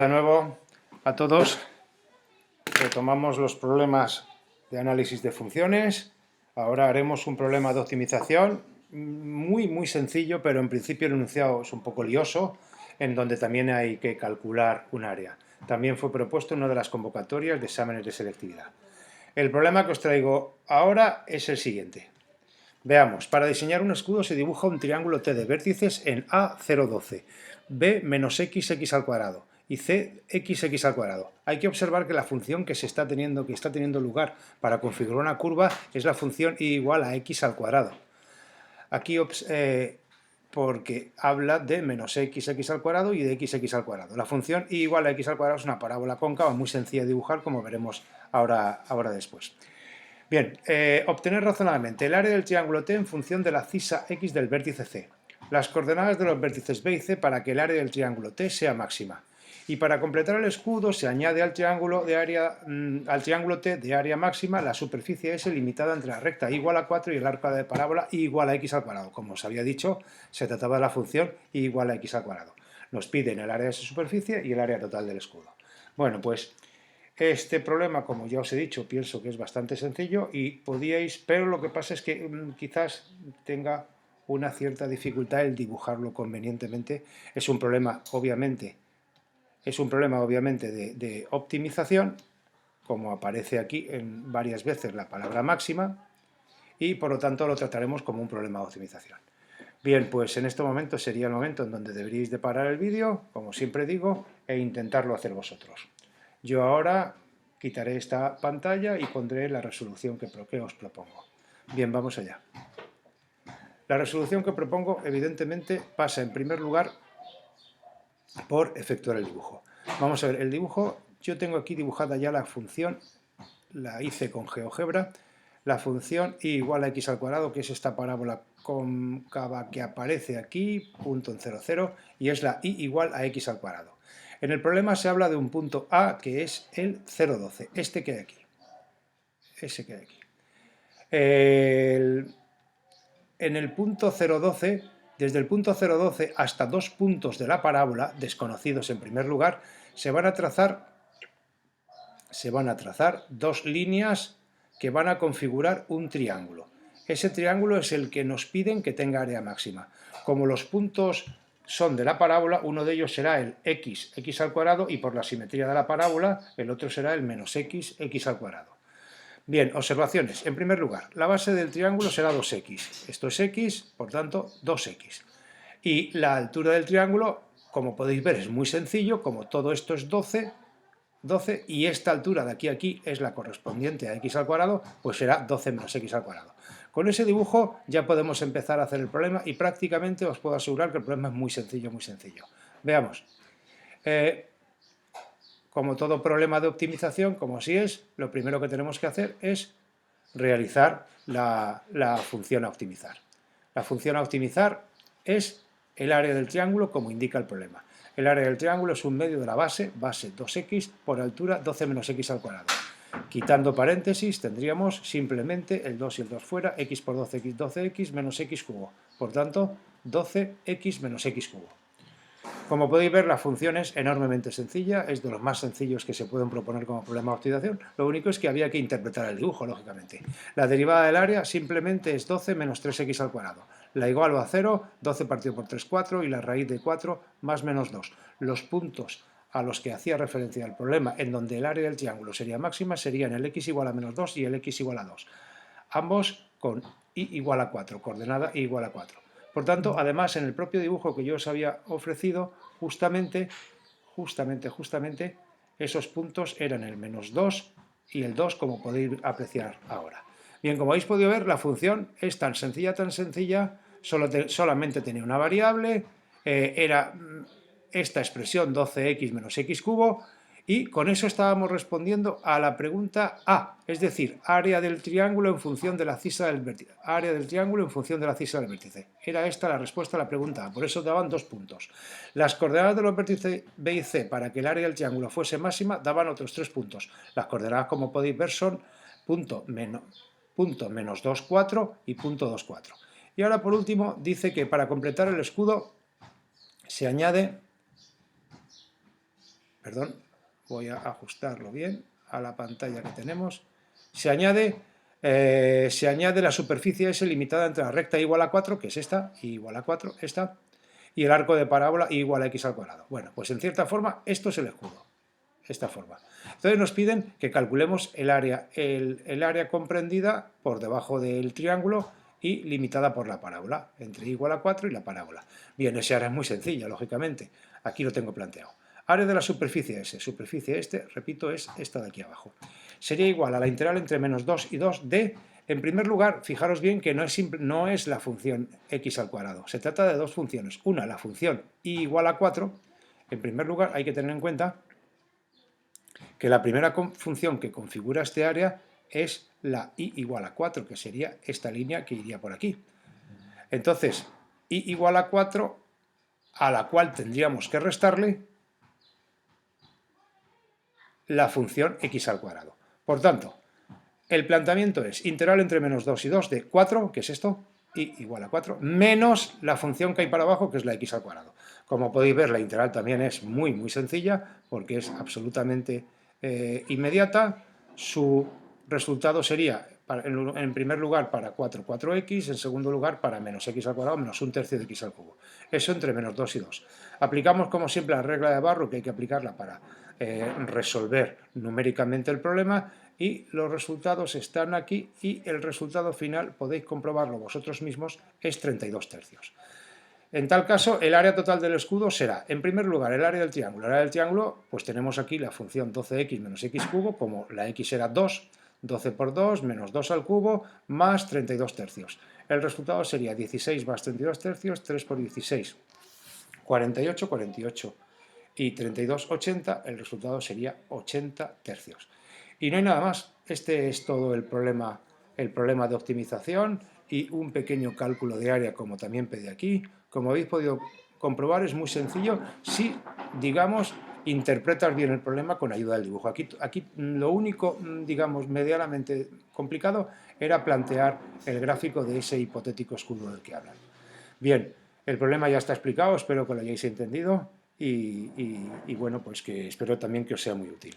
De nuevo a todos, retomamos los problemas de análisis de funciones. Ahora haremos un problema de optimización muy sencillo, pero en principio el enunciado es un poco lioso, en donde también hay que calcular un área. También fue propuesto en una de las convocatorias de exámenes de selectividad. El problema que os traigo ahora es el siguiente. Veamos, para diseñar un escudo se dibuja un triángulo T de vértices en A 0,12, B menos XX al cuadrado y C XX al cuadrado. Hay que observar que la función que está teniendo lugar para configurar una curva es la función y igual a x al cuadrado. Aquí porque habla de menos XX al cuadrado y de XX al cuadrado. La función y igual a x al cuadrado es una parábola cóncava muy sencilla de dibujar, como veremos ahora después. Bien, obtener razonablemente el área del triángulo T en función de la cisa X del vértice C. Las coordenadas de los vértices B y C para que el área del triángulo T sea máxima. Y para completar el escudo se añade al triángulo T de área máxima la superficie S limitada entre la recta y igual a 4 y el arco de parábola y igual a x al cuadrado. Como os había dicho, se trataba de la función y igual a x al cuadrado. Nos piden el área de esa superficie y el área total del escudo. Bueno, pues este problema, como ya os he dicho, pienso que es bastante sencillo y podíais, pero lo que pasa es que quizás tenga una cierta dificultad el dibujarlo convenientemente. Es un problema, obviamente, de optimización, como aparece aquí en varias veces la palabra máxima, y por lo tanto lo trataremos como un problema de optimización. Bien, pues en este momento sería el momento en donde deberíais de parar el vídeo, como siempre digo, e intentarlo hacer vosotros. Yo ahora quitaré esta pantalla y pondré la resolución que os propongo. Bien, vamos allá. La resolución que propongo, evidentemente, pasa en primer lugar por efectuar el dibujo. Vamos a ver, el dibujo, yo tengo aquí dibujada ya la función, la hice con GeoGebra, la función y igual a x al cuadrado, que es esta parábola cóncava que aparece aquí, punto en 0, 0, y es la y igual a x al cuadrado. En el problema se habla de un punto A, que es el 0,12, este que hay aquí. Ese que hay aquí. En el punto 0,12, desde el punto 0,12 hasta dos puntos de la parábola, desconocidos en primer lugar, se van a trazar dos líneas que van a configurar un triángulo. Ese triángulo es el que nos piden que tenga área máxima. Como los puntos son de la parábola, uno de ellos será el x al cuadrado, y por la simetría de la parábola, el otro será el menos x al cuadrado. Bien, observaciones. En primer lugar, la base del triángulo será 2x. Esto es x, por tanto, 2x. Y la altura del triángulo, como podéis ver, es muy sencillo. Como todo esto es 12, y esta altura de aquí a aquí es la correspondiente a x al cuadrado, pues será 12 menos x al cuadrado. Con ese dibujo ya podemos empezar a hacer el problema y prácticamente os puedo asegurar que el problema es muy sencillo, muy sencillo. Veamos. Como todo problema de optimización, como así es, lo primero que tenemos que hacer es realizar la función a optimizar. La función a optimizar es el área del triángulo como indica el problema. El área del triángulo es un medio de la base 2x por altura 12 menos x al cuadrado. Quitando paréntesis tendríamos simplemente el 2 y el 2 fuera, x por 12x, 12x menos x cubo. Por tanto, 12x menos x cubo. Como podéis ver, la función es enormemente sencilla, es de los más sencillos que se pueden proponer como problema de optimización. Lo único es que había que interpretar el dibujo, lógicamente. La derivada del área simplemente es 12 menos 3x al cuadrado. La igualo a 0, 12 partido por 3, 4, y la raíz de 4 más menos 2. Los puntos a los que hacía referencia el problema, en donde el área del triángulo sería máxima, serían el x igual a menos 2 y el x igual a 2. Ambos con y igual a 4, coordenada y igual a 4. Por tanto, además, en el propio dibujo que yo os había ofrecido, justamente, esos puntos eran el menos 2 y el 2, como podéis apreciar ahora. Bien, como habéis podido ver, la función es tan sencilla, solamente tenía una variable, era esta expresión 12x menos x cubo, y con eso estábamos respondiendo a la pregunta A, es decir, área del triángulo en función de la cisa del vértice. Área del triángulo en función de la cisa del vértice. Era esta la respuesta a la pregunta A, por eso daban 2 puntos. Las coordenadas de los vértices B y C para que el área del triángulo fuese máxima daban otros 3 puntos. Las coordenadas, como podéis ver, son punto menos 2, 4 y punto 2, 4. Y ahora, por último, dice que para completar el escudo se añade perdón, voy a ajustarlo bien a la pantalla que tenemos, se añade la superficie S limitada entre la recta igual a 4, que es esta, y igual a 4, esta, y el arco de parábola igual a x al cuadrado. Bueno, pues en cierta forma esto es el escudo, esta forma. Entonces nos piden que calculemos el área comprendida por debajo del triángulo y limitada por la parábola, entre igual a 4 y la parábola. Bien, ese área es muy sencilla, lógicamente. Aquí lo tengo planteado. Área de la superficie S. Superficie repito, es esta de aquí abajo. Sería igual a la integral entre menos 2 y 2 de, en primer lugar, fijaros bien que no es la función x al cuadrado. Se trata de dos funciones. Una, la función y igual a 4. En primer lugar, hay que tener en cuenta que la primera función que configura este área es la y igual a 4, que sería esta línea que iría por aquí. Entonces, y igual a 4, a la cual tendríamos que restarle la función x al cuadrado. Por tanto, el planteamiento es integral entre menos 2 y 2 de 4, que es esto, y igual a 4, menos la función que hay para abajo, que es la x al cuadrado. Como podéis ver, la integral también es muy sencilla, porque es absolutamente inmediata. Su resultado sería, en primer lugar, para 4, 4x, en segundo lugar, para menos x al cuadrado, menos un tercio de x al cubo. Eso entre menos 2 y 2. Aplicamos, como siempre, la regla de Barrow, que hay que aplicarla para resolver numéricamente el problema, y los resultados están aquí, y el resultado final, podéis comprobarlo vosotros mismos, es 32 tercios. En tal caso, el área total del escudo será, en primer lugar, el área del triángulo. El área del triángulo, pues tenemos aquí la función 12x menos x cubo, como la x era 2, 12 por 2 menos 2 al cubo, más 32 tercios. El resultado sería 16 más 32 tercios, 3 por 16, 48, 48. Y 32, 80, el resultado sería 80 tercios. Y no hay nada más. Este es todo el problema de optimización y un pequeño cálculo de área, como también pedí aquí. Como habéis podido comprobar, es muy sencillo si, digamos, interpretas bien el problema con ayuda del dibujo. Aquí lo único, digamos, medianamente complicado era plantear el gráfico de ese hipotético escudo del que hablan. Bien, el problema ya está explicado, espero que lo hayáis entendido y bueno, pues que espero también que os sea muy útil.